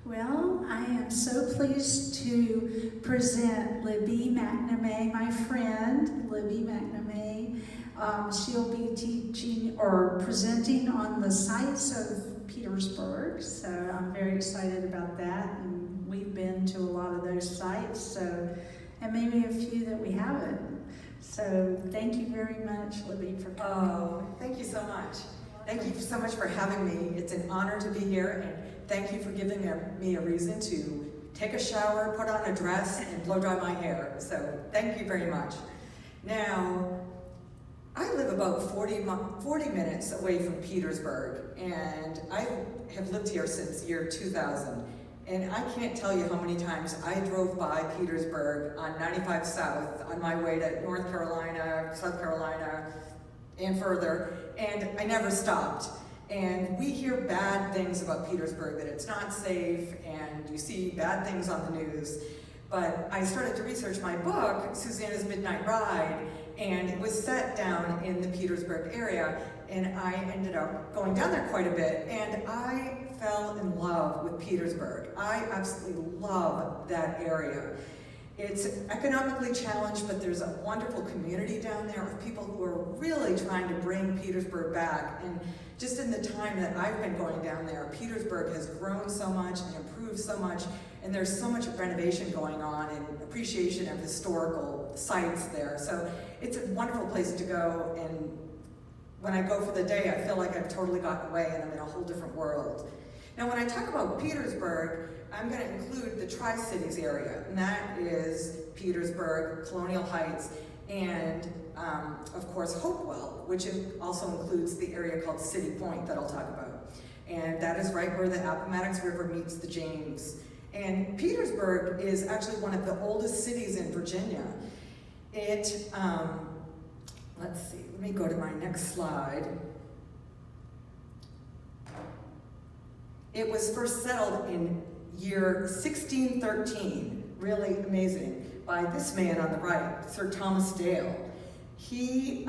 Well, I am so pleased to present Libby McNamee, my friend, Libby McNamee. She'll be teaching or presenting on the sites of Petersburg, so I'm very excited about that. And we've been to a lot of those sites, and maybe a few that we haven't. So thank you very much, Libby, for coming. Oh, thank you so much. Thank you so much for having me. It's an honor to be here, and thank you for giving me a reason to take a shower, put on a dress, and blow dry my hair. So thank you very much. Now, I live about 40 minutes away from Petersburg, and I have lived here since year 2000. And I can't tell you how many times I drove by Petersburg on 95 South on my way to North Carolina, South Carolina, and further, and I never stopped. And we hear bad things about Petersburg, that it's not safe, and you see bad things on the news. But I started to research my book, Susanna's Midnight Ride, and it was set down in the Petersburg area, and I ended up going down there quite a bit, and I fell in love with Petersburg. I absolutely love that area. It's economically challenged, but there's a wonderful community down there of people who are really trying to bring Petersburg back. And just in the time that I've been going down there, Petersburg has grown so much and improved so much, and there's so much renovation going on and appreciation of historical sites there. So it's a wonderful place to go, and when I go for the day, I feel like I've totally gotten away and I'm in a whole different world. Now, when I talk about Petersburg, I'm going to include the Tri-Cities area, and that is Petersburg, Colonial Heights, and of course Hopewell, which also includes the area called City Point that I'll talk about. And that is right where the Appomattox River meets the James. And Petersburg is actually one of the oldest cities in Virginia. It, let's see, let me go to my next slide. It was first settled in year 1613, really amazing, by this man on the right, Sir Thomas Dale. He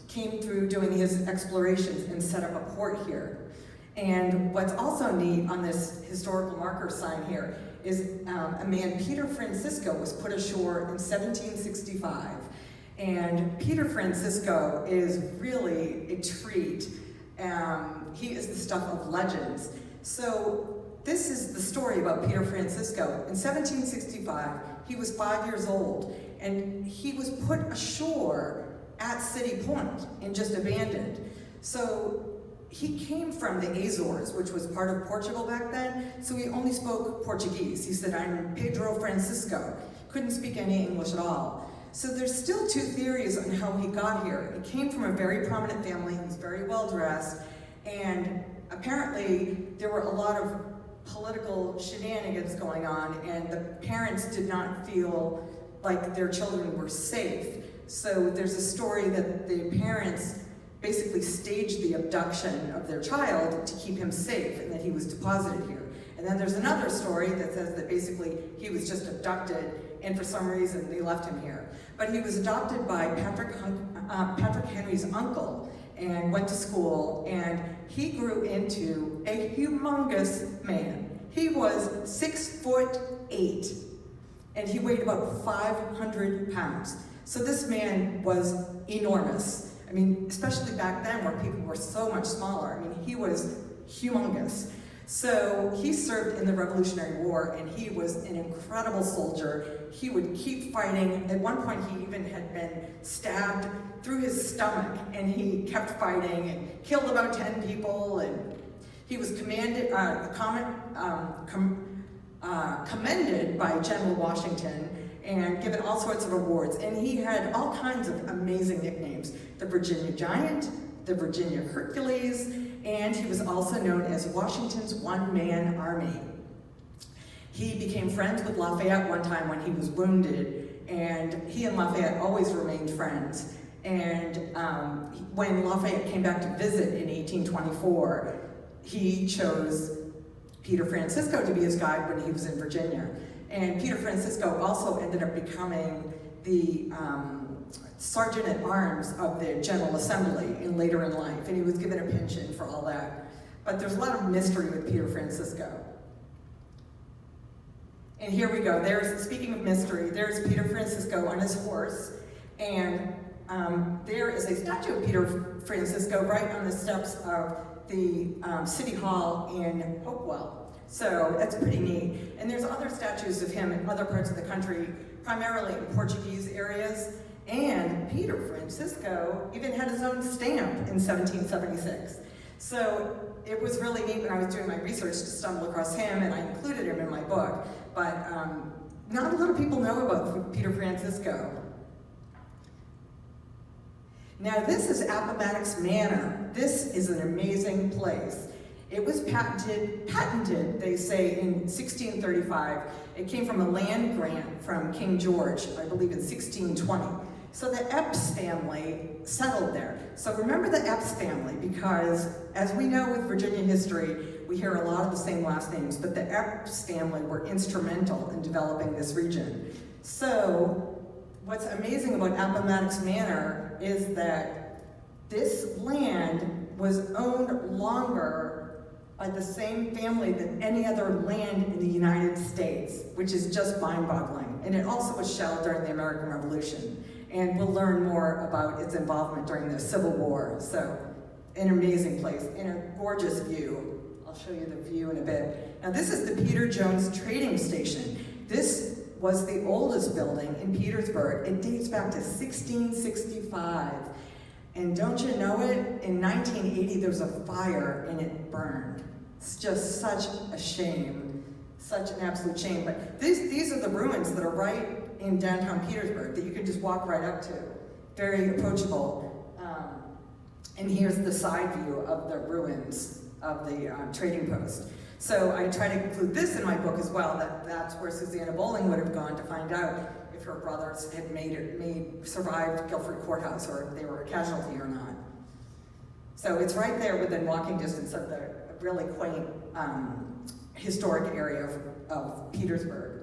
came through doing his explorations and set up a port here. And what's also neat on this historical marker sign here is a man, Peter Francisco, was put ashore in 1765. And Peter Francisco is really a treat. He is the stuff of legends. So this is the story about Peter Francisco. In 1765, he was 5 years old, and he was put ashore at City Point and just abandoned. So he came from the Azores, which was part of Portugal back then, so he only spoke Portuguese. He said, "I'm Pedro Francisco." Couldn't speak any English at all. So there's still two theories on how he got here. He came from a very prominent family, he was very well dressed, and apparently there were a lot of political shenanigans going on, and the parents did not feel like their children were safe. So there's a story that the parents basically staged the abduction of their child to keep him safe, and that he was deposited here. And then there's another story that says that basically he was just abducted, and for some reason they left him here. But he was adopted by Patrick Henry's uncle, and went to school, and he grew into a humongous man. He was 6'8", and he weighed about 500 pounds. So this man was enormous. I mean, especially back then where people were so much smaller. I mean, he was humongous. So he served in the Revolutionary War, and he was an incredible soldier. He would keep fighting. At one point, he even had been stabbed through his stomach, and he kept fighting and killed about 10 people. And he was commended by General Washington and given all sorts of awards. And he had all kinds of amazing nicknames: the Virginia Giant, the Virginia Hercules, and he was also known as Washington's one-man army. He became friends with Lafayette one time when he was wounded, and he and Lafayette always remained friends. And when Lafayette came back to visit in 1824, he chose Peter Francisco to be his guide when he was in Virginia. And Peter Francisco also ended up becoming the Sergeant at Arms of the General Assembly later in life, and he was given a pension for all that. But there's a lot of mystery with Peter Francisco. And here we go. There's, speaking of mystery, there's Peter Francisco on his horse, and there is a statue of Peter Francisco right on the steps of the City Hall in Hopewell. So that's pretty neat. And there's other statues of him in other parts of the country, primarily in Portuguese areas. And Peter Francisco even had his own stamp in 1776. So it was really neat when I was doing my research to stumble across him, and I included him in my book. But not a lot of people know about Peter Francisco. Now this is Appomattox Manor. This is an amazing place. It was patented, they say, in 1635. It came from a land grant from King George, I believe in 1620. So the Epps family settled there. So remember the Epps family, because as we know with Virginia history, we hear a lot of the same last names, but the Epps family were instrumental in developing this region. So what's amazing about Appomattox Manor is that this land was owned longer by the same family than any other land in the United States, which is just mind-boggling. And it also was shelled during the American Revolution. And we'll learn more about its involvement during the Civil War. So, an amazing place, and a gorgeous view. I'll show you the view in a bit. Now this is the Peter Jones Trading Station. This was the oldest building in Petersburg. It dates back to 1665. And don't you know it? In 1980, there was a fire and it burned. It's just such a shame, such an absolute shame. But these are the ruins that are right in downtown Petersburg that you can just walk right up to. Very approachable. And here's the side view of the ruins of the trading post. So I try to include this in my book as well, that's where Susanna Bowling would have gone to find out if her brothers had survived Guilford Courthouse, or if they were a casualty or not. So it's right there within walking distance of the really quaint historic area of Petersburg.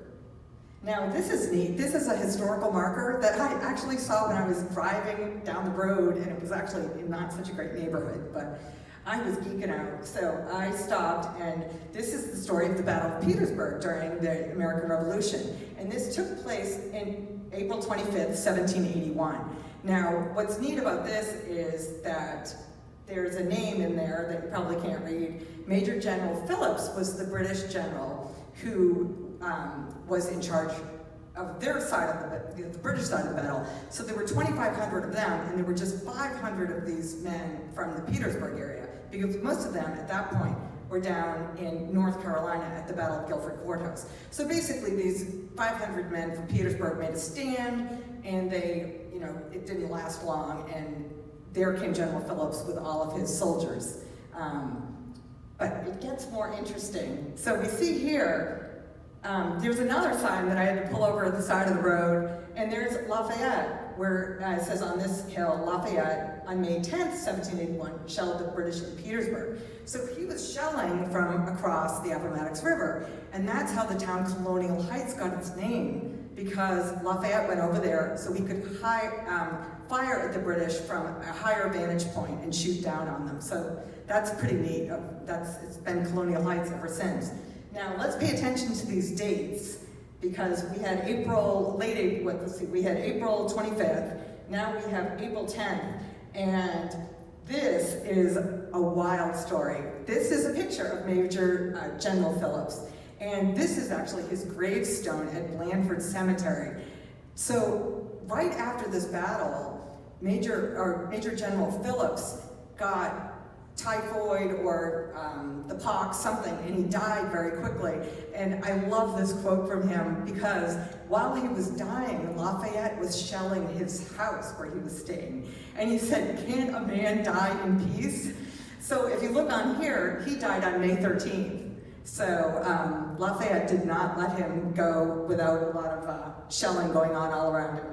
Now this is neat. This is a historical marker that I actually saw when I was driving down the road, and it was actually in not such a great neighborhood, but I was geeking out. So I stopped, and this is the story of the Battle of Petersburg during the American Revolution. And this took place in April 25th, 1781. Now, what's neat about this is that there's a name in there that you probably can't read. Major General Phillips was the British general who was in charge of their side of the British side of the battle. So there were 2,500 of them, and there were just 500 of these men from the Petersburg area, because most of them at that point were down in North Carolina at the Battle of Guilford Courthouse. So basically these 500 men from Petersburg made a stand, and they, it didn't last long, and there came General Phillips with all of his soldiers. But it gets more interesting. So we see here, there's another sign that I had to pull over at the side of the road, and there's Lafayette, where it says on this hill, Lafayette, on May 10th, 1781, shelled the British in Petersburg. So he was shelling from across the Appomattox River, and that's how the town Colonial Heights got its name, because Lafayette went over there so he could fire at the British from a higher vantage point and shoot down on them. So that's pretty neat. It's been Colonial Heights ever since. Now let's pay attention to these dates, because we had April 25th, now we have April 10th, and this is a wild story. This is a picture of Major General Phillips, and this is actually his gravestone at Blandford Cemetery. So right after this battle, Major General Phillips got typhoid or the pox, something, and he died very quickly. And I love this quote from him, because while he was dying, Lafayette was shelling his house where he was staying. And he said, "Can a man die in peace?" So if you look on here, he died on May 13th. So Lafayette did not let him go without a lot of shelling going on all around him.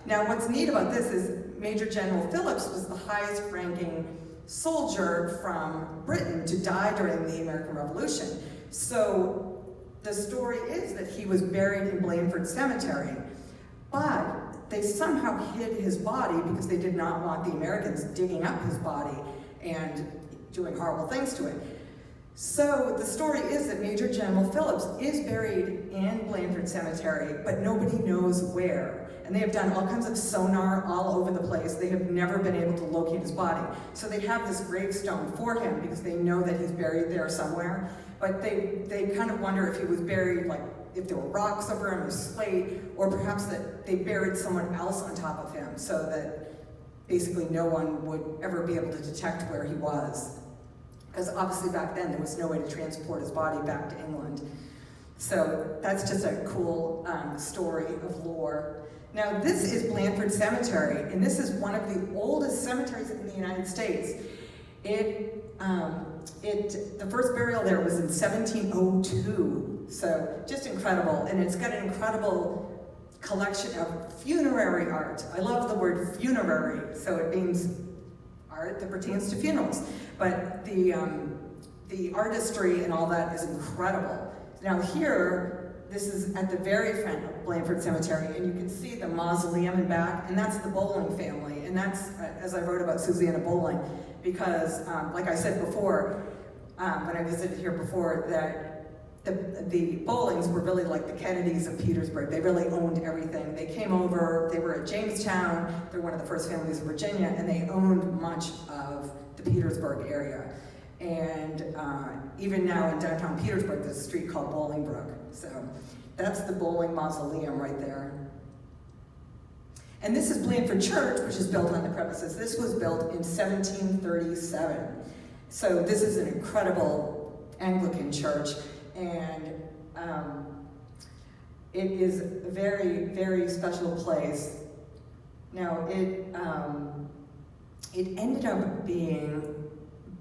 Now what's neat about this is Major General Phillips was the highest ranking soldier from Britain to die during the American Revolution. So the story is that he was buried in Blandford Cemetery, but they somehow hid his body because they did not want the Americans digging up his body and doing horrible things to it. So the story is that Major General Phillips is buried in Blandford Cemetery, but nobody knows where. And they have done all kinds of sonar all over the place. They have never been able to locate his body. So they have this gravestone for him because they know that he's buried there somewhere. But they kind of wonder if he was buried, like if there were rocks over him or slate, or perhaps that they buried someone else on top of him so that basically no one would ever be able to detect where he was. Because obviously back then there was no way to transport his body back to England. So that's just a cool story of lore. Now this is Blandford Cemetery, and this is one of the oldest cemeteries in the United States. The first burial there was in 1702, so just incredible. And it's got an incredible collection of funerary art. I love the word funerary, so it means art that pertains to funerals. But the artistry and all that is incredible. Now here, this is at the very front of Blandford Cemetery, and you can see the mausoleum in back, and that's the Bowling family. And that's, as I wrote about Susanna Bowling, because like I said before, when I visited here before, that the Bowlings were really like the Kennedys of Petersburg. They really owned everything. They came over, they were at Jamestown, they're one of the first families of Virginia, and they owned much of the Petersburg area. And even now in downtown Petersburg, there's a street called Bolingbrook. So that's the Bowling Mausoleum right there. And this is Blandford Church, which is built on the premises. This was built in 1737. So this is an incredible Anglican church, and it is a very, very special place. Now, it ended up being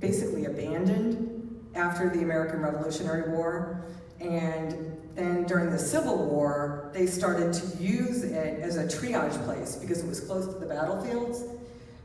basically abandoned after the American Revolutionary War, and then during the Civil War, they started to use it as a triage place because it was close to the battlefields.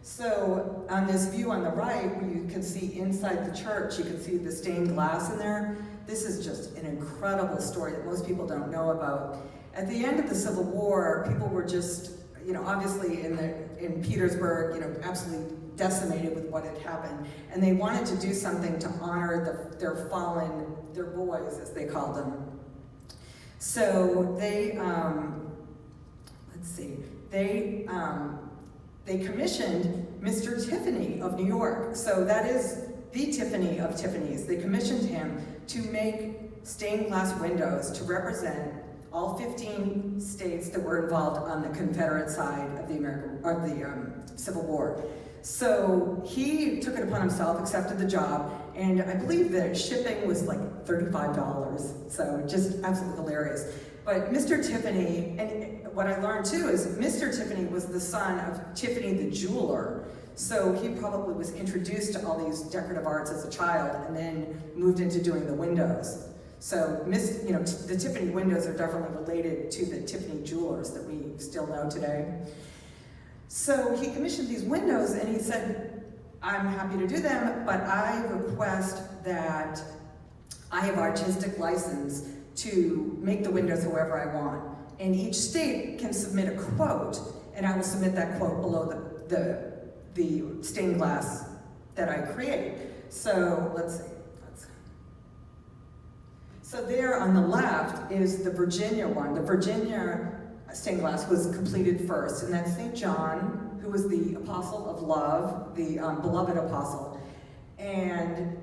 So on this view on the right, where you can see inside the church, you can see the stained glass in there. This is just an incredible story that most people don't know about. At the end of the Civil War, people were just, obviously in Petersburg, absolutely decimated with what had happened, and they wanted to do something to honor their boys, as they called them. So they, they commissioned Mr. Tiffany of New York. So that is the Tiffany of Tiffany's. They commissioned him to make stained glass windows to represent all 15 states that were involved on the Confederate side of the Civil War. So he took it upon himself, accepted the job, and I believe that shipping was like $35. So just absolutely hilarious. But Mr. Tiffany, and what I learned too is Mr. Tiffany was the son of Tiffany the jeweler. So he probably was introduced to all these decorative arts as a child and then moved into doing the windows. So the Tiffany windows are definitely related to the Tiffany jewelers that we still know today. So he commissioned these windows and he said, I'm happy to do them, but I request that I have artistic license to make the windows however I want. And each state can submit a quote, and I will submit that quote below the stained glass that I create. So let's see. So there on the left is the Virginia one. The Virginia stained glass was completed first, and that's St. John, who was the apostle of love, the beloved apostle. And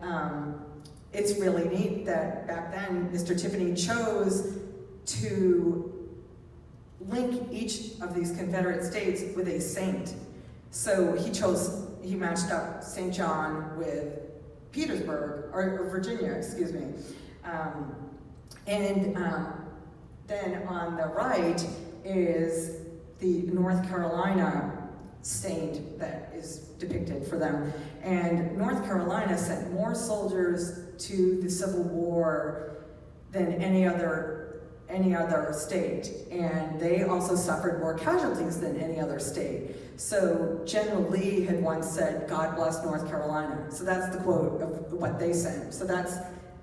it's really neat that back then Mr. Tiffany chose to link each of these Confederate states with a saint. So he matched up St. John with Petersburg, or Virginia, excuse me. Then on the right is the North Carolina saint that is depicted for them. And North Carolina sent more soldiers to the Civil War than any other state. And they also suffered more casualties than any other state. So General Lee had once said, God bless North Carolina. So that's the quote of what they sent. So that's,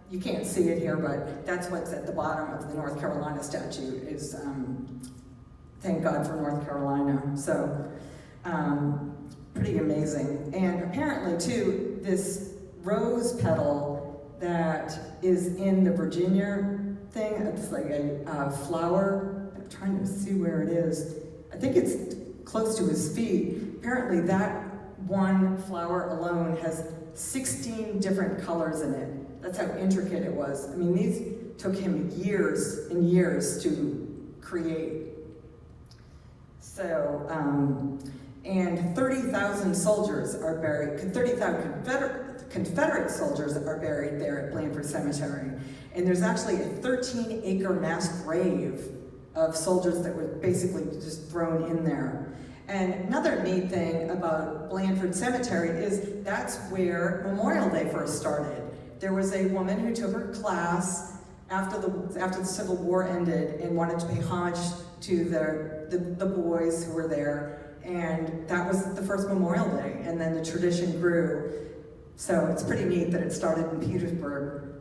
you can't see it here, but that's what's at the bottom of the North Carolina statue is, thank God for North Carolina. So, pretty amazing. And apparently too, this rose petal that is in the Virginia thing. It's like a flower. I'm trying to see where it is. I think it's close to his feet. Apparently that one flower alone has 16 different colors in it. That's how intricate it was. I mean, these took him years and years to create. So, and 30,000 soldiers are buried, 30,000 Confederate soldiers are buried there at Blandford Cemetery. And there's actually a 13-acre mass grave of soldiers that were basically just thrown in there. And another neat thing about Blandford Cemetery is that's where Memorial Day first started. There was a woman who took her class after the Civil War ended and wanted to pay homage to the boys who were there, and that was the first Memorial Day, and then the tradition grew. So it's pretty neat that it started in Petersburg.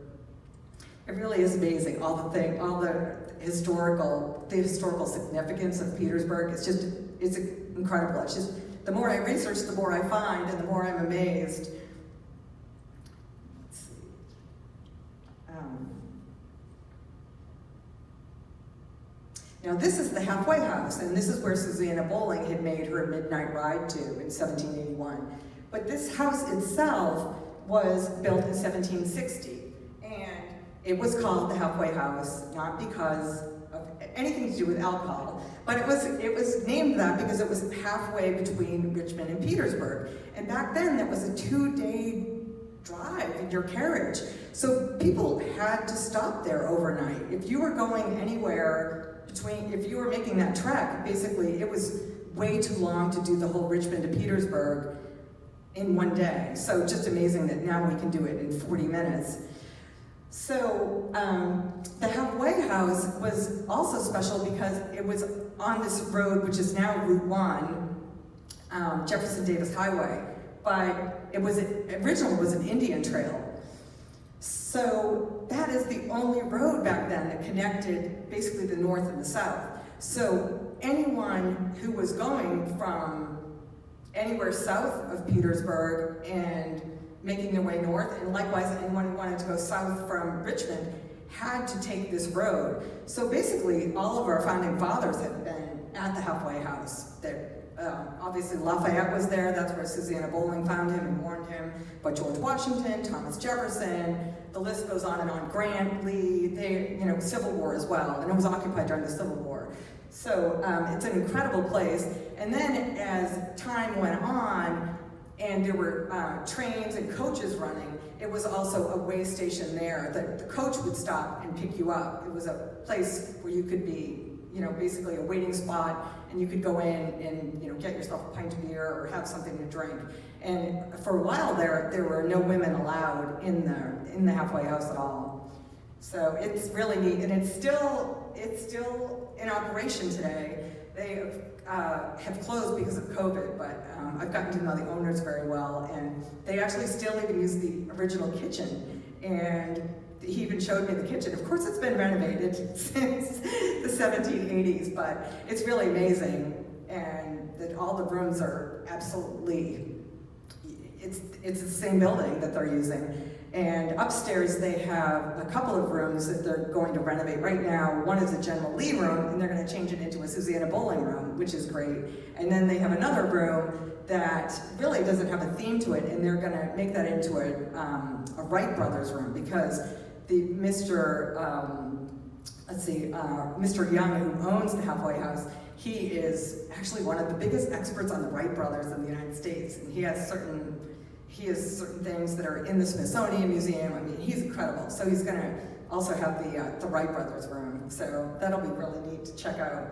It really is amazing, all the historical significance of Petersburg. It's incredible. It's just, the more I research, the more I find, and the more I'm amazed. Let's see. Now this is the halfway house, and this is where Susanna Bowling had made her midnight ride to in 1781. But this house itself was built in 1760, and it was called the halfway house, not because of anything to do with alcohol, but it was named that because it was halfway between Richmond and Petersburg. And back then, that was a 2-day drive in your carriage. So people had to stop there overnight. If you were going anywhere if you were making that trek, basically it was way too long to do the whole Richmond to Petersburg in one day. So just amazing that now we can do it in 40 minutes. So the halfway house was also special because it was on this road, which is now Route 1, Jefferson Davis Highway, but originally was an Indian trail. So that is the only road back then that connected basically the north and the south. So anyone who was going from anywhere south of Petersburg and making their way north, and likewise anyone who wanted to go south from Richmond had to take this road. So basically all of our founding fathers had been at the halfway house. Obviously Lafayette was there, that's where Susanna Bowling found him and warned him, but George Washington, Thomas Jefferson, the list goes on and on, Grant, Lee, Civil War as well, and it was occupied during the Civil War. So it's an incredible place. And then as time went on, and there were trains and coaches running, it was also a way station there. The coach would stop and pick you up. It was a place where you could be, basically a waiting spot, and you could go in and, get yourself a pint of beer or have something to drink. And for a while there were no women allowed in the halfway house at all. So it's really neat, and it's still in operation today. They have closed because of COVID, but I've gotten to know the owners very well, and they actually still even use the original kitchen. And he even showed me the kitchen. Of course, it's been renovated since the 1780s, but it's really amazing, and that all the rooms are absolutely, it's the same building that they're using. And upstairs they have a couple of rooms that they're going to renovate right now. One is a General Lee room, and they're going to change it into a Susanna Bowling room, which is great. And then they have another room that really doesn't have a theme to it, and they're going to make that into a Wright Brothers room, because the Mr. Young, who owns the halfway house, he is actually one of the biggest experts on the Wright Brothers in the United States, and he has certain things that are in the Smithsonian Museum. I mean, he's incredible. So he's going to also have the Wright Brothers room. So that'll be really neat to check out.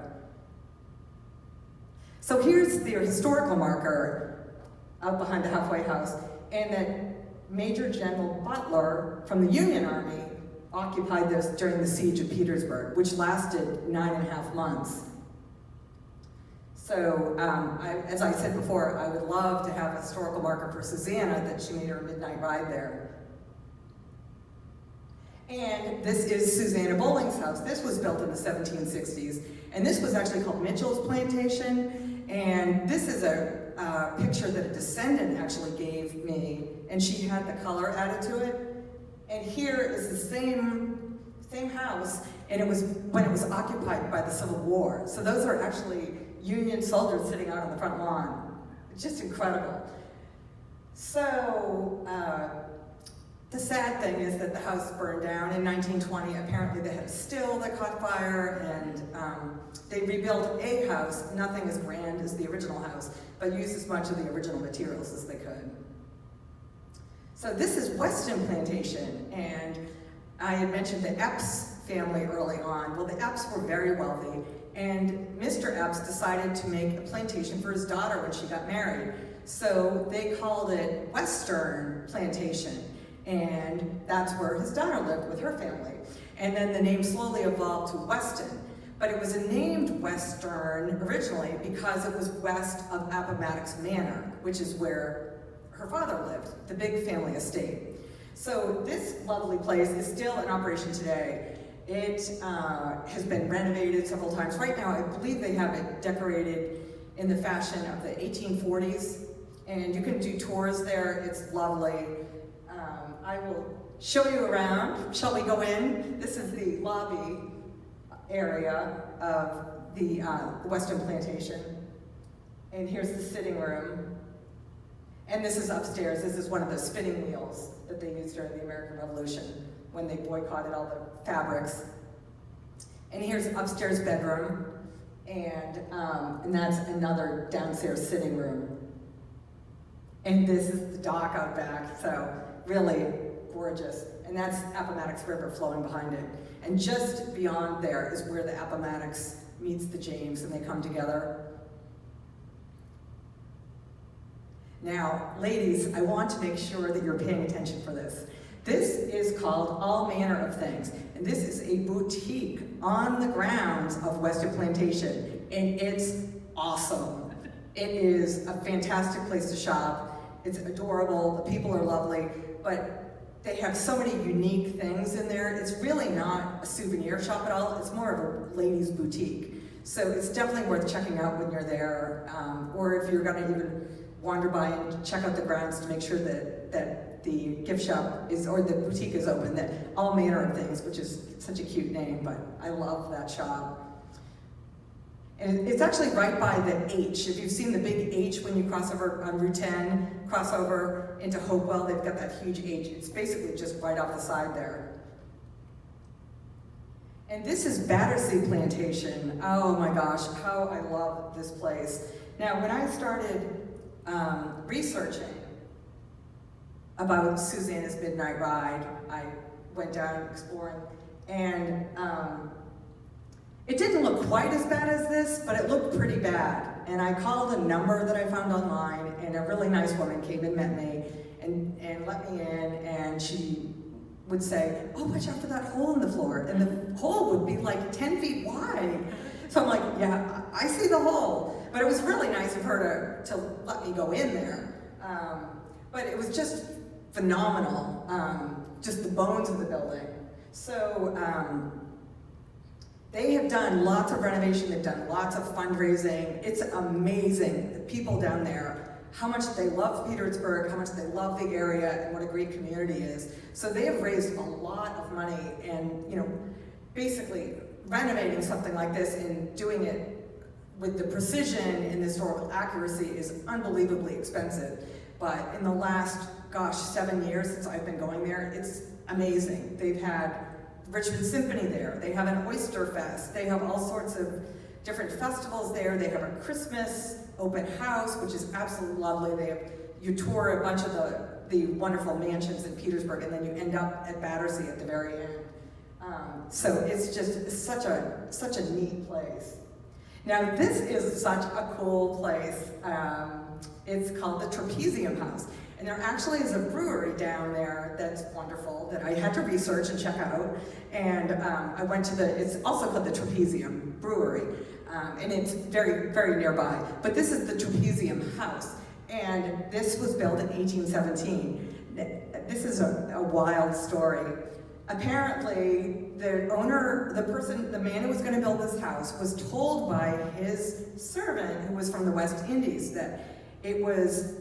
So here's the historical marker out behind the halfway house, and that Major General Butler from the Union Army occupied this during the siege of Petersburg, which lasted 9.5 months. So, as I said before, I would love to have a historical marker for Susanna that she made her midnight ride there. And this is Susanna Bowling's house. This was built in the 1760s, and this was actually called Mitchell's Plantation. And this is a picture that a descendant actually gave me, and she had the color added to it. And here is the same house, and it was when it was occupied by the Civil War. So those are actually Union soldiers sitting out on the front lawn. It's just incredible. So the sad thing is that the house burned down in 1920. Apparently they had a still that caught fire, and they rebuilt a house, nothing as grand as the original house, but used as much of the original materials as they could. So this is Weston Plantation, and I had mentioned the Epps family early on. Well, the Epps were very wealthy, and Mr. Epps decided to make a plantation for his daughter when she got married. So they called it Western Plantation, and that's where his daughter lived with her family. And then the name slowly evolved to Weston. But it was named Western originally because it was west of Appomattox Manor, which is where her father lived, the big family estate. So this lovely place is still in operation today. It has been renovated several times. Right now, I believe they have it decorated in the fashion of the 1840s, and you can do tours there. It's lovely. I will show you around. Shall we go in? This is the lobby area of the Weston Plantation. And here's the sitting room. And this is upstairs. This is one of the spinning wheels that they used during the American Revolution when they boycotted all the fabrics. And here's upstairs bedroom, and that's another downstairs sitting room. And this is the dock out back, so really gorgeous. And that's Appomattox River flowing behind it. And just beyond there is where the Appomattox meets the James, and they come together. Now, ladies, I want to make sure that you're paying attention for this. This is called All Manner of Things, and this is a boutique on the grounds of Weston Plantation, and it's awesome. It is a fantastic place to shop. It's adorable, the people are lovely, but they have so many unique things in there. It's really not a souvenir shop at all, it's more of a ladies' boutique. So it's definitely worth checking out when you're there, or if you're gonna even wander by and check out the grounds to make sure that the gift shop is, or the boutique is open, that All Manner of Things, which is such a cute name, but I love that shop. And it's actually right by the H. If you've seen the big H when you cross over on Route 10, cross over into Hopewell, they've got that huge H. It's basically just right off the side there. And this is Battersea Plantation. Oh my gosh, how I love this place. Now, when I started researching about Susanna's Midnight Ride, I went down exploring, and it didn't look quite as bad as this, but it looked pretty bad. And I called a number that I found online, and a really nice woman came and met me and let me in, and she would say, oh, watch out for that hole in the floor. And the hole would be like 10 feet wide. So I'm like, yeah, I see the hole. But it was really nice of her to let me go in there. But it was just phenomenal, just the bones of the building. So they have done lots of renovation, they've done lots of fundraising. It's amazing, the people down there, how much they love Petersburg, how much they love the area, and what a great community is. So they have raised a lot of money, and basically renovating something like this and doing it with the precision and historical accuracy is unbelievably expensive. But in the last, 7 years since I've been going there, it's amazing. They've had Richmond Symphony there, they have an Oyster Fest, they have all sorts of different festivals there, they have a Christmas open house, which is absolutely lovely. You tour a bunch of the wonderful mansions in Petersburg, and then you end up at Battersea at the very end. So it's just such a neat place. Now this is such a cool place. It's called the Trapezium House. And there actually is a brewery down there that's wonderful that I had to research and check out. And I went to it's also called the Trapezium Brewery. And it's very, very nearby. But this is the Trapezium House. And this was built in 1817. This is a wild story. Apparently, the man who was going to build this house was told by his servant, who was from the West Indies, that it was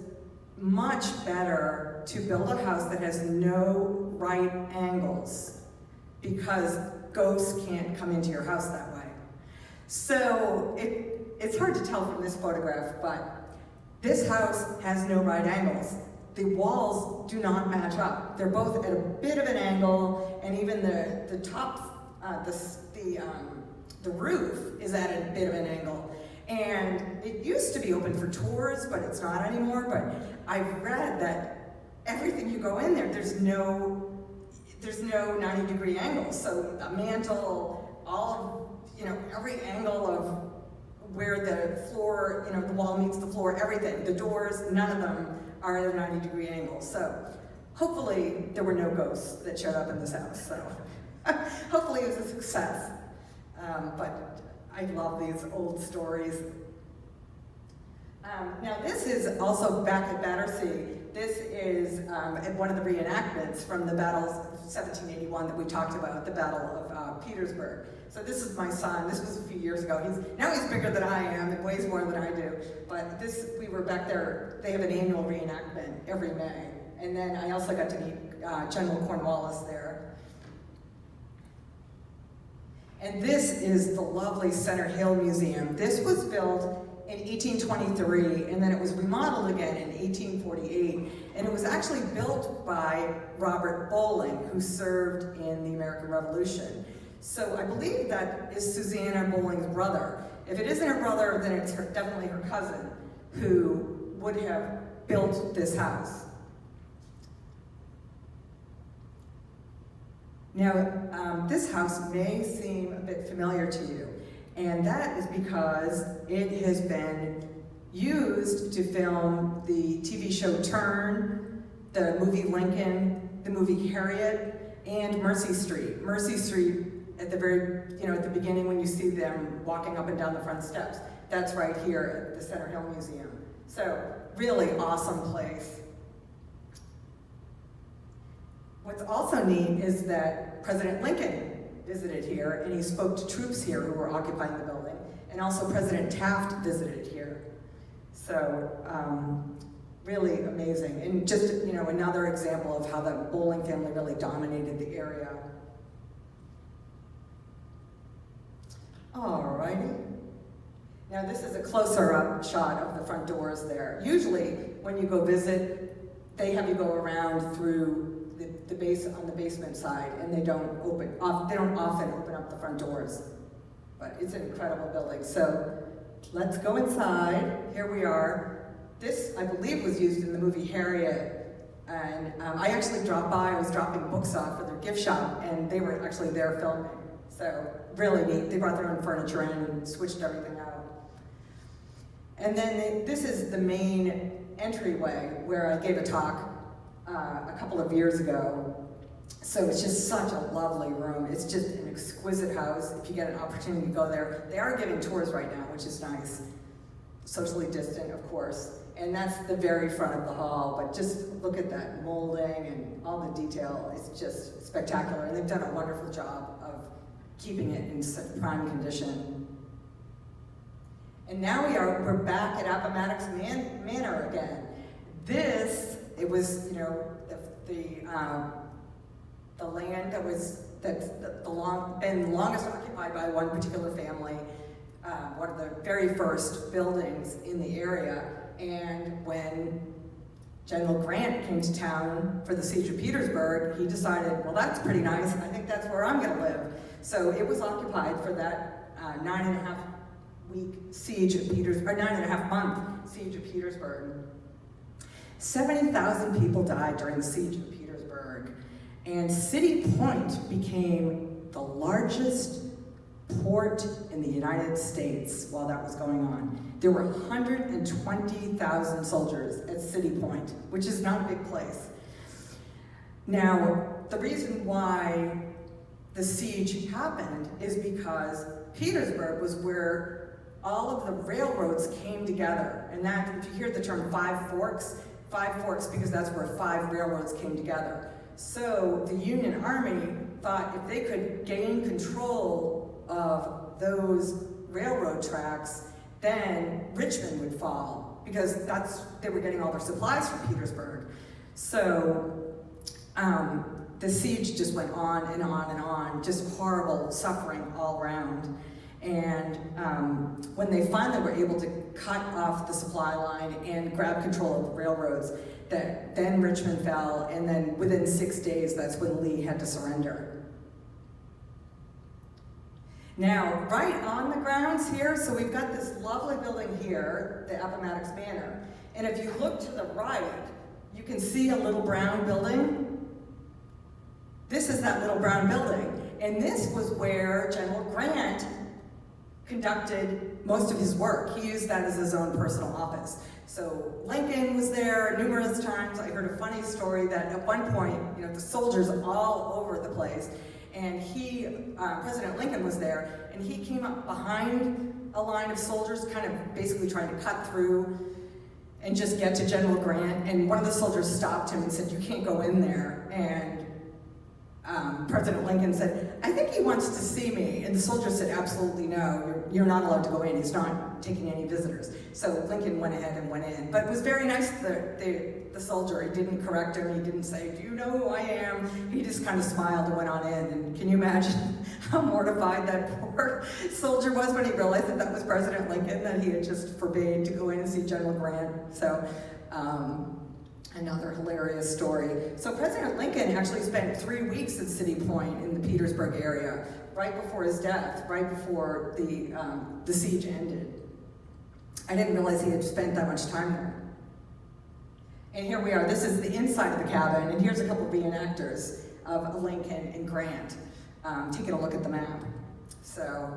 much better to build a house that has no right angles, because ghosts can't come into your house that way. So it's hard to tell from this photograph, but this house has no right angles. The walls do not match up. They're both at a bit of an angle, and even the top, the roof is at a bit of an angle. And it used to be open for tours, but it's not anymore. But I've read that everything you go in there, there's no 90-degree angle. So the mantle, all of, every angle of where the floor, the wall meets the floor, everything, the doors, none of them are at a 90-degree angle. So hopefully there were no ghosts that showed up in this house. So hopefully it was a success. But I love these old stories. Now this is also back at Battersea. This is one of the reenactments from the battles of 1781 that we talked about, the Battle of Petersburg. So this is my son. This was a few years ago. Now he's bigger than I am and weighs more than I do. But we were back there. They have an annual reenactment every May. And then I also got to meet General Cornwallis there. And this is the lovely Center Hill Museum. This was built in 1823, and then it was remodeled again in 1848. And it was actually built by Robert Bowling, who served in the American Revolution. So I believe that is Susanna Bowling's brother. If it isn't her brother, then it's definitely her cousin who would have built this house. Now, this house may seem a bit familiar to you, and that is because it has been used to film the TV show Turn, the movie Lincoln, the movie Harriet, and Mercy Street. Mercy Street, at the very, at the beginning when you see them walking up and down the front steps, that's right here at the Center Hill Museum. So, really awesome place. What's also neat is that President Lincoln visited here, and he spoke to troops here who were occupying the building, and also President Taft visited here. So, really amazing. And just, another example of how the Bowling family really dominated the area. Alrighty. Now this is a closer up shot of the front doors there. Usually, when you go visit, they have you go around through the base on the basement side, and they don't often open up the front doors. But it's an incredible building. So let's go inside. Here we are. This, I believe, was used in the movie Harriet. And I actually dropped by. I was dropping books off for their gift shop, and they were actually there filming. So really neat. They brought their own furniture in and switched everything out. And then this is the main entryway where I gave a talk a couple of years ago. So it's just such a lovely room. It's just an exquisite house. If you get an opportunity to go there, they are giving tours right now, which is nice. Socially distant, of course. And that's the very front of the hall, but just look at that molding and all the detail. It's just spectacular, and they've done a wonderful job of keeping it in such prime condition. And now we're back at Appomattox Manor again. It was, the land that's been longest occupied by one particular family, one of the very first buildings in the area. And when General Grant came to town for the Siege of Petersburg, he decided, well, that's pretty nice. I think that's where I'm gonna live. So it was occupied for that 9.5-week siege of Petersburg, or 9.5-month siege of Petersburg. 70,000 people died during the siege of Petersburg, and City Point became the largest port in the United States while that was going on. There were 120,000 soldiers at City Point, which is not a big place. Now, the reason why the siege happened is because Petersburg was where all of the railroads came together. And that, if you hear the term Five Forks because that's where 5 railroads came together. So the Union Army thought if they could gain control of those railroad tracks, then Richmond would fall. because they were getting all their supplies from Petersburg. So the siege just went on and on and on, just horrible suffering all around. And when they finally were able to cut off the supply line and grab control of the railroads, then Richmond fell, and then within 6 days, that's when Lee had to surrender. Now, right on the grounds here, so we've got this lovely building here, the Appomattox Manor, and if you look to the right, you can see a little brown building. This is that little brown building, and this was where General Grant conducted most of his work. He used that as his own personal office. So Lincoln was there numerous times. I heard a funny story that at one point, the soldiers all over the place, and President Lincoln was there, and he came up behind a line of soldiers, kind of basically trying to cut through and just get to General Grant, and one of the soldiers stopped him and said, "You can't go in there." And President Lincoln said, "I think he wants to see me." And the soldier said, "Absolutely no, you're not allowed to go in. He's not taking any visitors." So Lincoln went ahead and went in. But it was very nice, the soldier. He didn't correct him. He didn't say, "Do you know who I am?" He just kind of smiled and went on in. And can you imagine how mortified that poor soldier was when he realized that was President Lincoln, that he had just forbade to go in and see General Grant. So, another hilarious story. So President Lincoln actually spent 3 weeks at City Point in the Petersburg area, right before his death, right before the siege ended. I didn't realize he had spent that much time there. And here we are. This is the inside of the cabin, and here's a couple of reenactors of Lincoln and Grant taking a look at the map. So,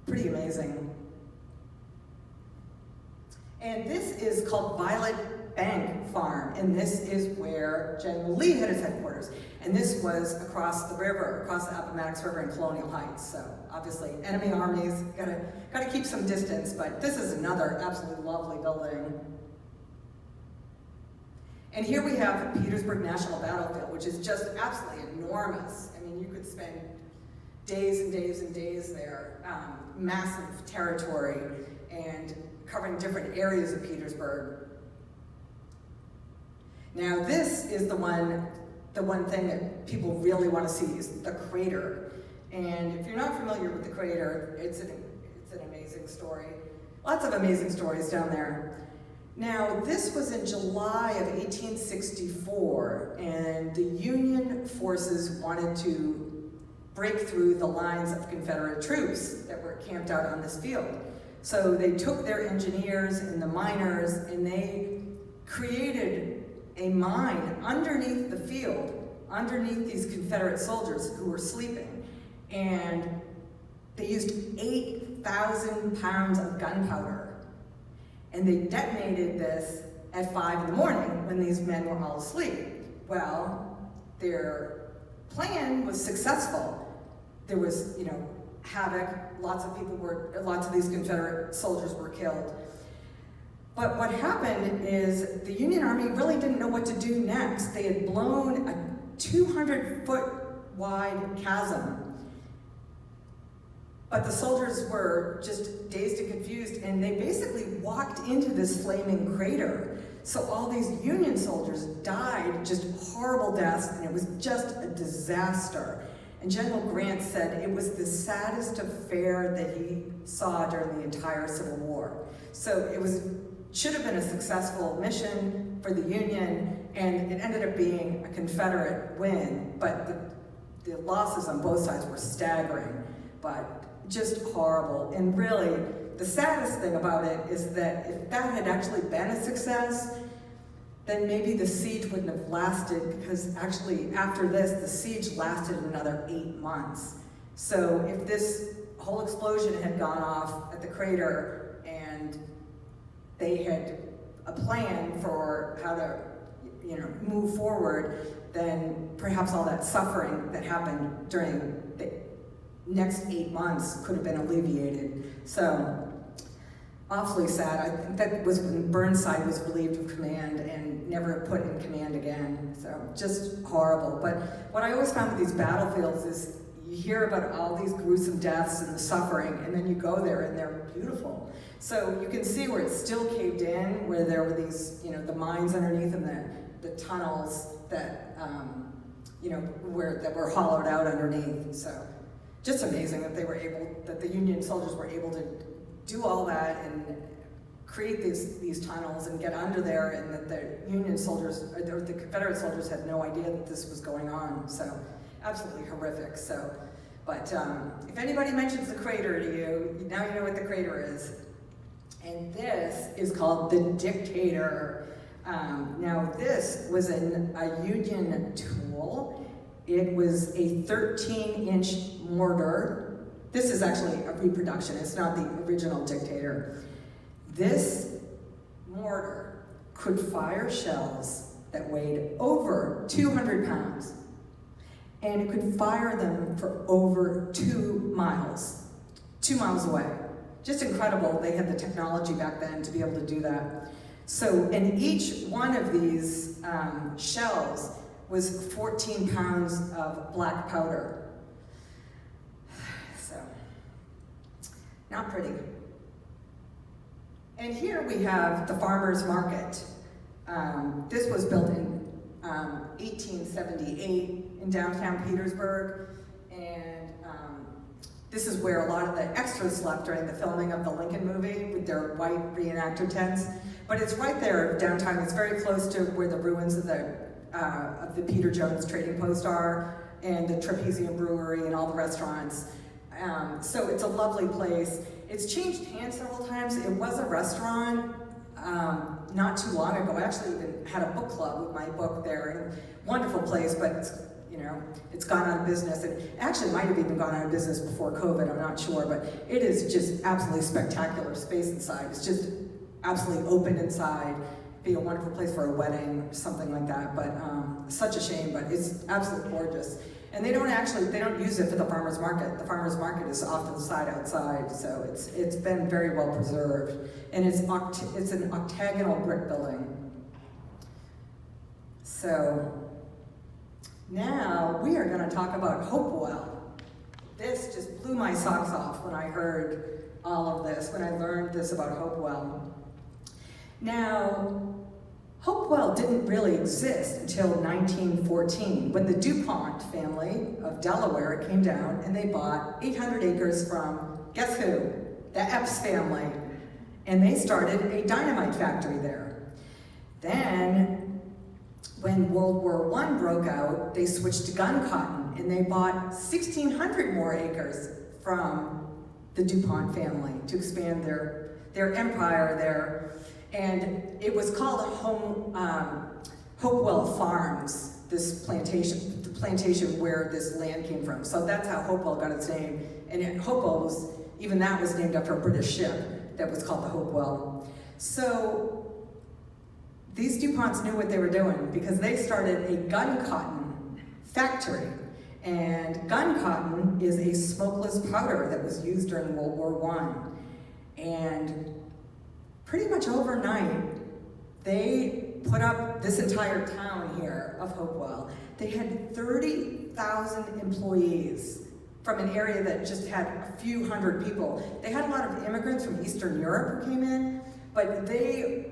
pretty amazing. And this is called Violet Bank Farm, and this is where General Lee had his headquarters. And this was across the river, across the Appomattox River in Colonial Heights. So obviously, enemy armies, gotta keep some distance, but this is another absolutely lovely building. And here we have Petersburg National Battlefield, which is just absolutely enormous. I mean, you could spend days and days and days there, massive territory, and covering different areas of Petersburg. Now this is the one thing that people really want to see is the crater. And if you're not familiar with the crater, it's an amazing story. Lots of amazing stories down there. Now this was in July of 1864, and the Union forces wanted to break through the lines of Confederate troops that were camped out on this field. So they took their engineers and the miners, and they created a mine underneath the field, underneath these Confederate soldiers who were sleeping. And they used 8,000 pounds of gunpowder. And they detonated this at 5 in the morning when these men were all asleep. Well, their plan was successful. There was, havoc. Lots of these Confederate soldiers were killed. But what happened is the Union Army really didn't know what to do next. They had blown a 200-foot wide chasm. But the soldiers were just dazed and confused, and they basically walked into this flaming crater. So all these Union soldiers died just horrible deaths, and it was just a disaster. And General Grant said it was the saddest affair that he saw during the entire Civil War. So it should have been a successful mission for the Union, and it ended up being a Confederate win, but the losses on both sides were staggering, but just horrible. And really, the saddest thing about it is that if that had actually been a success, then maybe the siege wouldn't have lasted, because actually after this, the siege lasted another 8 months. So if this whole explosion had gone off at the crater and they had a plan for how to, move forward, then perhaps all that suffering that happened during the next 8 months could have been alleviated. So, awfully sad. I think that was when Burnside was relieved of command and never put in command again. So, just horrible. But what I always found with these battlefields is you hear about all these gruesome deaths and the suffering, and then you go there and they're beautiful. So you can see where it's still caved in, where there were these, the mines underneath and the tunnels that, that were hollowed out underneath. So just amazing that that the Union soldiers were able to do all that and create these tunnels and get under there, and that the Union soldiers, or the Confederate soldiers had no idea that this was going on. So absolutely horrific. So, but if anybody mentions the crater to you, now you know what the crater is. And this is called the Dictator. Now this was a Union tool. It was a 13-inch mortar. This is actually a reproduction. It's not the original Dictator. This mortar could fire shells that weighed over 200 pounds. And it could fire them for over 2 miles away. Just incredible. They had the technology back then to be able to do that. So, and each one of these shells was 14 pounds of black powder. So, not pretty. And here we have the farmer's market. This was built in 1878 in downtown Petersburg, and this is where a lot of the extras slept during the filming of the Lincoln movie with their white reenactor tents. But it's right there downtown. It's very close to where the ruins of the Peter Jones Trading Post are, and the Trapezium Brewery and all the restaurants. So it's a lovely place. It's changed hands several times. It was a restaurant not too long ago. I actually even had a book club with my book there. And wonderful place, but it's gone out of business. It actually might have even gone out of business before COVID, I'm not sure, but it is just absolutely spectacular space inside. It's just absolutely open inside. Be a wonderful place for a wedding or something like that, but such a shame, but it's absolutely gorgeous. And they don't use it for the farmer's market. The farmer's market is off to the side outside, so it's been very well preserved. And it's an octagonal brick building. So now we are going to talk about Hopewell. This just blew my socks off when I heard all of this, when I learned this about Hopewell. Now, Hopewell didn't really exist until 1914, when the DuPont family of Delaware came down and they bought 800 acres from, guess who? The Epps family. And they started a dynamite factory there. Then, when World War I broke out, they switched to gun cotton and they bought 1,600 more acres from the DuPont family to expand their empire there. And it was called Hopewell Farms, this plantation, the plantation where this land came from. So that's how Hopewell got its name. And Hopewell that was named after a British ship that was called the Hopewell. So these DuPonts knew what they were doing because they started a gun cotton factory. And gun cotton is a smokeless powder that was used during World War I. And pretty much overnight, they put up this entire town here of Hopewell. They had 30,000 employees from an area that just had a few hundred people. They had a lot of immigrants from Eastern Europe who came in, but they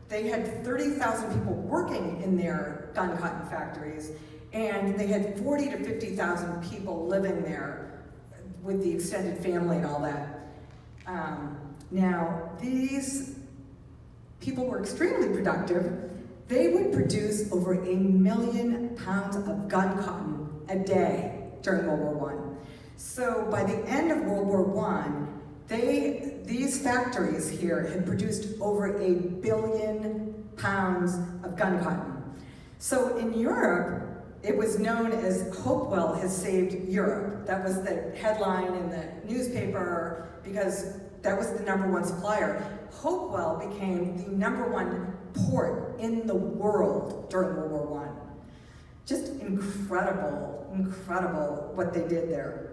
had 30,000 people working in their gun cotton factories, and they had 40 to 50,000 people living there with the extended family and all that. Now, these people were extremely productive. They would produce over 1 million pounds of gun cotton a day during World War I. So by the end of World War I, these factories here had produced over 1 billion pounds of gun cotton. So in Europe, it was known as Hopewell has saved Europe. That was the headline in the newspaper because that was the #1 supplier. Hopewell became the #1 port in the world during World War I. Just incredible, incredible what they did there.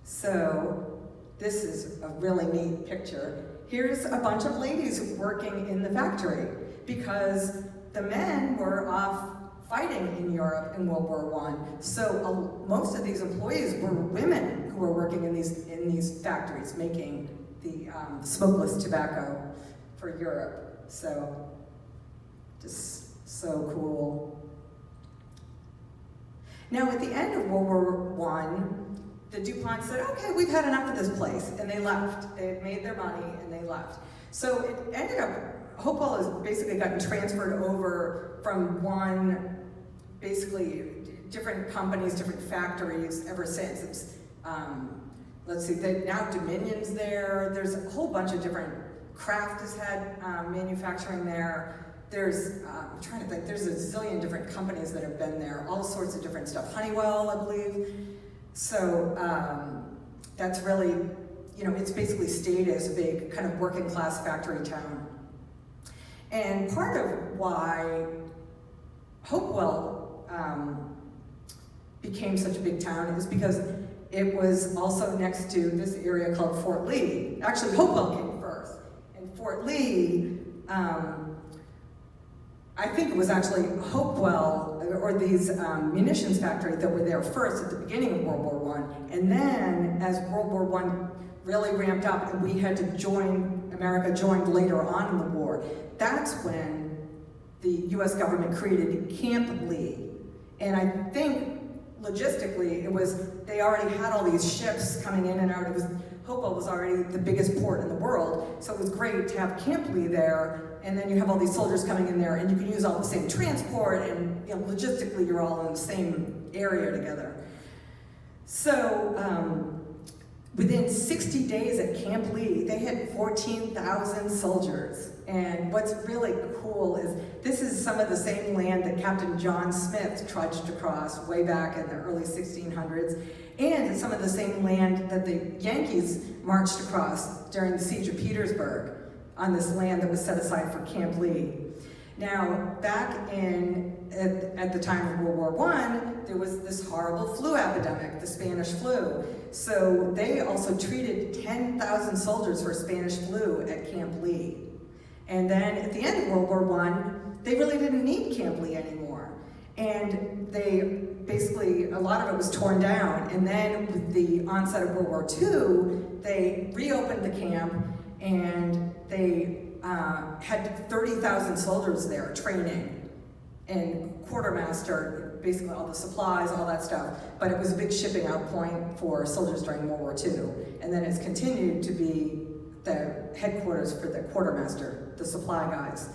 So this is a really neat picture. Here's a bunch of ladies working in the factory because the men were off fighting in Europe in World War I. So most of these employees were women who were working in these factories making the smokeless tobacco for Europe. So just so cool. Now at the end of World War I, the DuPont said, okay, we've had enough of this place, and they left. They had made their money and they left. So it ended up, Hopewell has basically gotten transferred over from one, basically different companies, different factories ever since. It's, let's see, now Dominion's there. There's a whole bunch of different, Kraft has had manufacturing there. There's, I'm trying to think, there's a zillion different companies that have been there, all sorts of different stuff. Honeywell, I believe. So that's really, you know, it's basically stayed as a big kind of working class factory town. And part of why Hopewell became such a big town is because it was also next to this area called Fort Lee. Actually, Hopewell came first. And Fort Lee, I think it was actually Hopewell, or these munitions factories that were there first at the beginning of World War I. And then, as World War I really ramped up and we had to join, America joined later on in the war, that's when the US government created Camp Lee. And I think, logistically, it was, they already had all these ships coming in and out. It was, Hopewell was already the biggest port in the world, so it was great to have Camp Lee there, and then you have all these soldiers coming in there, and you can use all the same transport, and you know, logistically you're all in the same area together. So within 60 days at Camp Lee, they had 14,000 soldiers. And what's really cool is this is some of the same land that Captain John Smith trudged across way back in the early 1600s, and it's some of the same land that the Yankees marched across during the Siege of Petersburg on this land that was set aside for Camp Lee. Now, back at the time of World War I, there was this horrible flu epidemic, the Spanish flu. So they also treated 10,000 soldiers for Spanish flu at Camp Lee. And then at the end of World War I, they really didn't need Camp Lee anymore. And they basically, a lot of it was torn down. And then with the onset of World War II, they reopened the camp and they had 30,000 soldiers there training, and quartermaster, basically all the supplies, all that stuff. But it was a big shipping out point for soldiers during World War II. And then it's continued to be the headquarters for the quartermaster, the supply guys.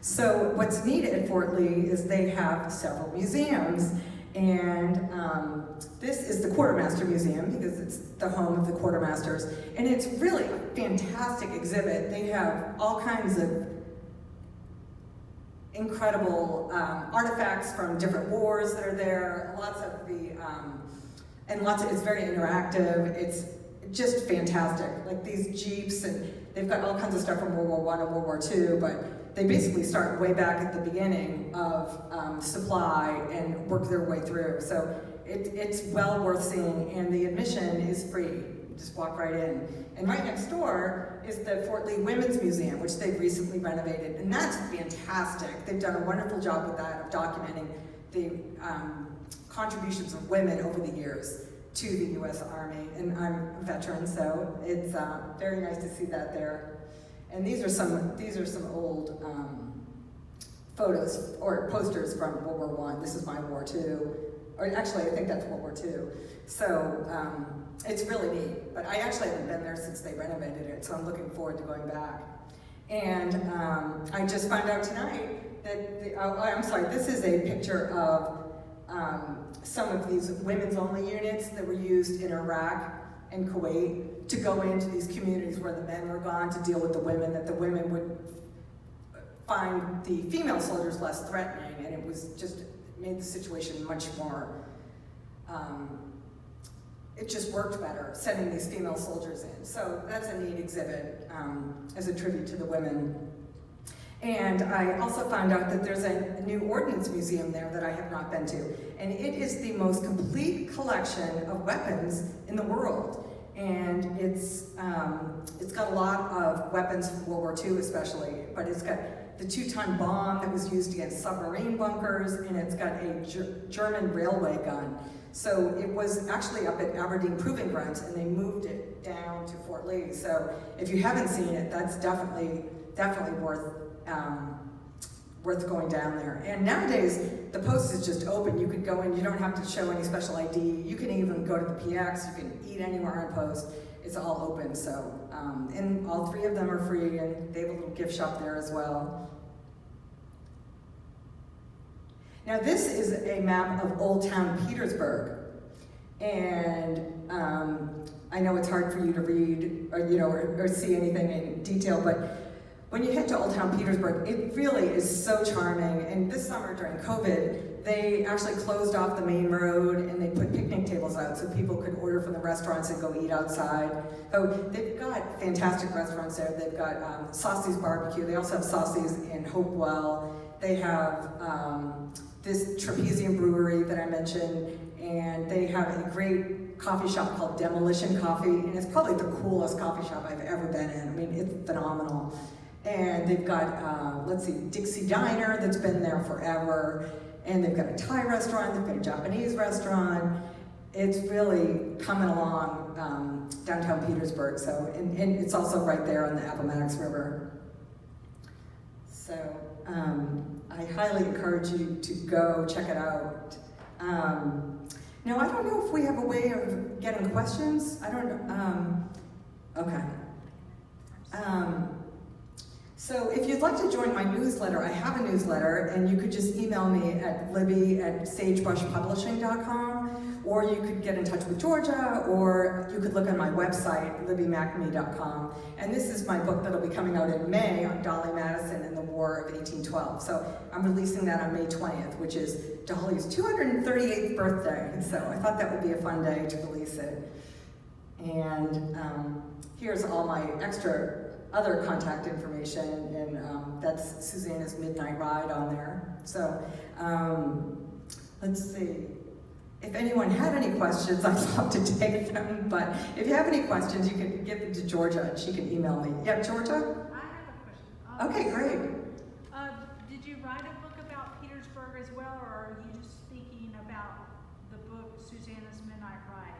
So what's neat at Fort Lee is they have several museums, and this is the Quartermaster Museum because it's the home of the quartermasters, and it's really a fantastic exhibit. They have all kinds of incredible artifacts from different wars that are there, lots of the, it's very interactive. It's just fantastic. Like these Jeeps, and they've got all kinds of stuff from World War I and World War II, but they basically start way back at the beginning of supply and work their way through. So it's well worth seeing, and the admission is free. You just walk right in. And right next door is the Fort Lee Women's Museum, which they've recently renovated, and that's fantastic. They've done a wonderful job with that, of documenting the contributions of women over the years to the U.S. Army, and I'm a veteran, so it's very nice to see that there. And these are some old photos or posters from World War I. This is my War II, or actually I think that's World War II. So it's really neat. But I actually haven't been there since they renovated it, so I'm looking forward to going back. And I just found out tonight that I'm sorry. This is a picture of some of these women's only units that were used in Iraq and Kuwait to go into these communities where the men were gone to deal with the women, that the women would find the female soldiers less threatening, and it was just made the situation much more, it just worked better, sending these female soldiers in. So that's a neat exhibit as a tribute to the women. And I also found out that there's a new ordnance museum there that I have not been to. And it is the most complete collection of weapons in the world. and it's got a lot of weapons from World War II especially, but it's got the 2-ton bomb that was used against submarine bunkers, and it's got a German railway gun. So it was actually up at Aberdeen Proving Grounds, and they moved it down to Fort Lee. So if you haven't seen it, that's definitely worth going down there. And nowadays, the post is just open. You could go in, you don't have to show any special ID. You can even go to the PX, you can eat anywhere on post. It's all open, so, and all 3 of them are free, and they have a little gift shop there as well. Now this is a map of Old Town Petersburg, and I know it's hard for you to read or see anything in detail, but when you head to Old Town Petersburg, it really is so charming. And this summer during COVID, they actually closed off the main road and they put picnic tables out so people could order from the restaurants and go eat outside. So they've got fantastic restaurants there. They've got Saucy's Barbecue. They also have Saucy's in Hopewell. They have this Trapezium Brewery that I mentioned, and they have a great coffee shop called Demolition Coffee, and it's probably the coolest coffee shop I've ever been in. I mean, it's phenomenal. And they've got, Dixie Diner that's been there forever, and they've got a Thai restaurant, they've got a Japanese restaurant. It's really coming along downtown Petersburg, so, and it's also right there on the Appomattox River. So, I highly encourage you to go check it out. Now, I don't know if we have a way of getting questions. I don't know. Okay. So if you'd like to join my newsletter, I have a newsletter, and you could just email me at libby@sagebrushpublishing.com, or you could get in touch with Georgia, or you could look on my website, libbymcnamee.com. And this is my book that'll be coming out in May on Dolly Madison and the War of 1812. So I'm releasing that on May 20th, which is Dolly's 238th birthday. So I thought that would be a fun day to release it. And here's all my other contact information, and that's Susanna's Midnight Ride on there. So let's see. If anyone had any questions, I'd love to take them, but if you have any questions, you can give them to Georgia and she can email me. Yeah, Georgia? I have a question. Okay, great. Did you write a book about Petersburg as well, or are you just speaking about the book Susanna's Midnight Ride?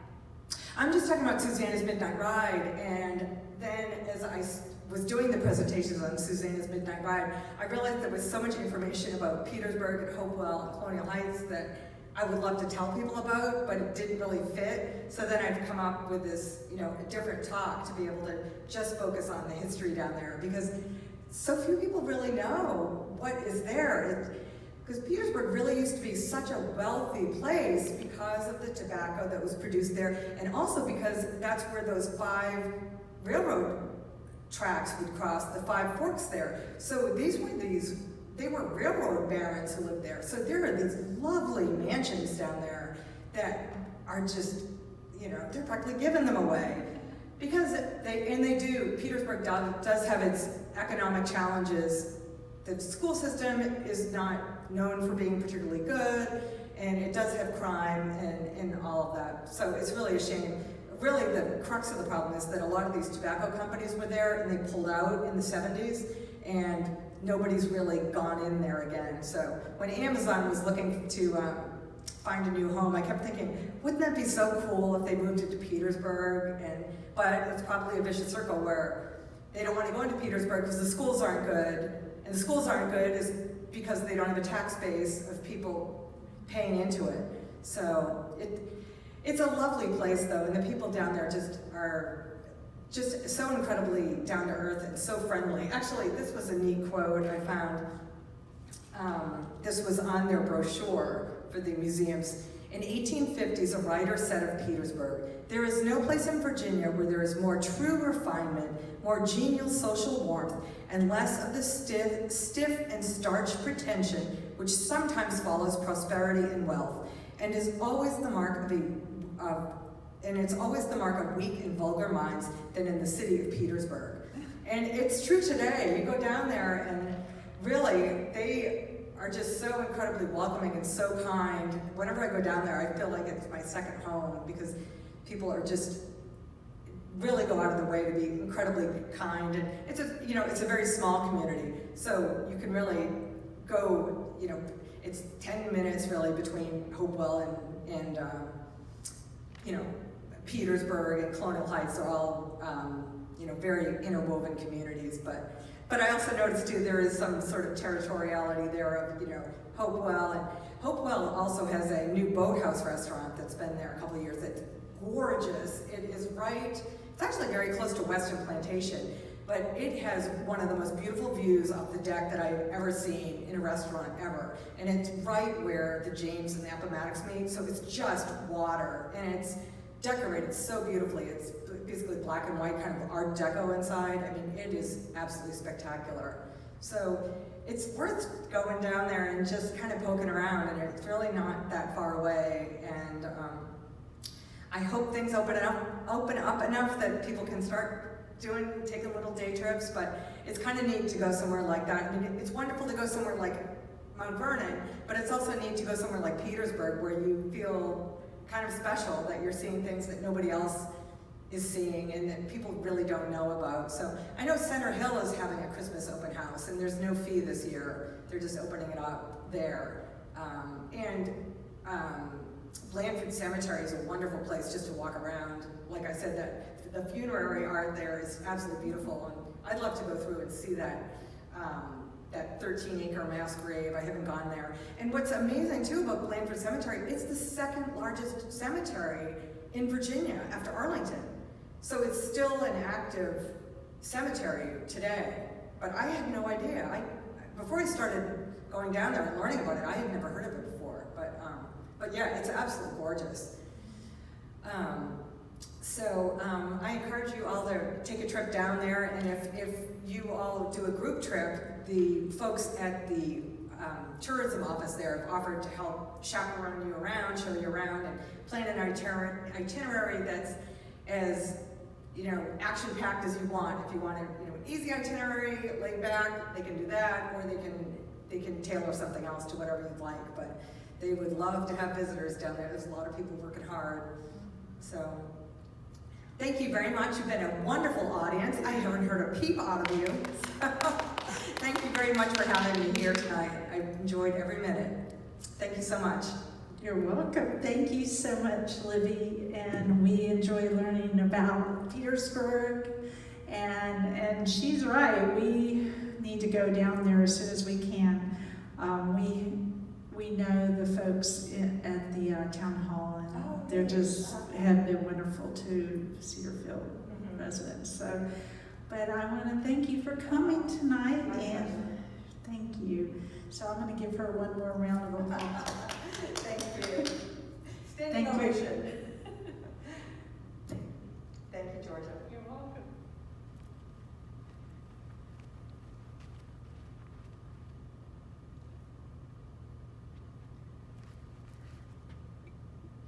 I'm just talking about Susanna's Midnight Ride, and then as I was doing the presentations on Susanna's Midnight Ride, I realized there was so much information about Petersburg and Hopewell and Colonial Heights that I would love to tell people about, but it didn't really fit. So then I've come up with this, a different talk to be able to just focus on the history down there, because so few people really know what is there. Because Petersburg really used to be such a wealthy place because of the tobacco that was produced there, and also because that's where those 5 railroad tracks would cross, the 5 forks there. So they were railroad barons who lived there. So there are these lovely mansions down there that are just, they're practically giving them away. Because they do, Petersburg does have its economic challenges. The school system is not known for being particularly good, and it does have crime and all of that. So it's really a shame. Really, the crux of the problem is that a lot of these tobacco companies were there and they pulled out in the 70s, and nobody's really gone in there again. So when Amazon was looking to find a new home, I kept thinking, wouldn't that be so cool if they moved it to Petersburg? But it's probably a vicious circle where they don't want to go into Petersburg because the schools aren't good. And the schools aren't good is because they don't have a tax base of people paying into it. So it's a lovely place though, and the people down there are just so incredibly down to earth and so friendly. Actually, this was a neat quote I found. This was on their brochure for the museums. In 1850s, a writer said of Petersburg, "There is no place in Virginia where there is more true refinement, more genial social warmth, and less of the stiff and starched pretension which sometimes follows prosperity and wealth, and is always the mark of weak and vulgar minds than in the city of Petersburg." And it's true today. You go down there and really, they are just so incredibly welcoming and so kind. Whenever I go down there, I feel like it's my second home because people are just really go out of their way to be incredibly kind. And it's a very small community, so you can really go, it's 10 minutes really between Hopewell and Petersburg and Colonial Heights are all, very interwoven communities. But I also noticed too, there is some sort of territoriality there of, Hopewell. And Hopewell also has a new Boathouse restaurant that's been there a couple of years. It's gorgeous. It is it's actually very close to Western Plantation, but it has one of the most beautiful views off the deck that I've ever seen in a restaurant ever. And it's right where the James and the Appomattox meet, so it's just water, and it's decorated so beautifully. It's basically black and white, kind of Art Deco inside. I mean, it is absolutely spectacular. So it's worth going down there and just kind of poking around, and it's really not that far away. And I hope things open up enough that people can start taking little day trips. But it's kind of neat to go somewhere like that. I mean, it's wonderful to go somewhere like Mount Vernon, but it's also neat to go somewhere like Petersburg, where you feel kind of special that you're seeing things that nobody else is seeing and that people really don't know about. So I know Center Hill is having a Christmas open house, and there's no fee this year. They're just opening it up there. Blandford Cemetery is a wonderful place just to walk around. Like I said, that the funerary art there is absolutely beautiful, and I'd love to go through and see that 13-acre mass grave. I haven't gone there. And what's amazing too about Blandford Cemetery, it's the second largest cemetery in Virginia after Arlington. So it's still an active cemetery today. But I had no idea. Before I started going down there and learning about it, I had never heard of it before. But yeah, it's absolutely gorgeous. I encourage you all to take a trip down there, and if you all do a group trip, the folks at the tourism office there have offered to help chaperone you around, show you around, and plan an itinerary that's as action-packed as you want. If you want an easy itinerary, laid back, they can do that, or they can tailor something else to whatever you'd like. But they would love to have visitors down there. There's a lot of people working hard. So thank you very much. You've been a wonderful audience. I haven't heard a peep out of you. So thank you very much for having me here tonight. I enjoyed every minute. Thank you so much. You're welcome. Thank you so much, Libby. And we enjoy learning about Petersburg. And she's right. We need to go down there as soon as we can. We know the folks at the town hall, and they're just have been wonderful to Cedarfield residents. So, but I want to thank you for coming tonight, and thank you. So I'm going to give her one more round of applause. Thank you. Standing ovation.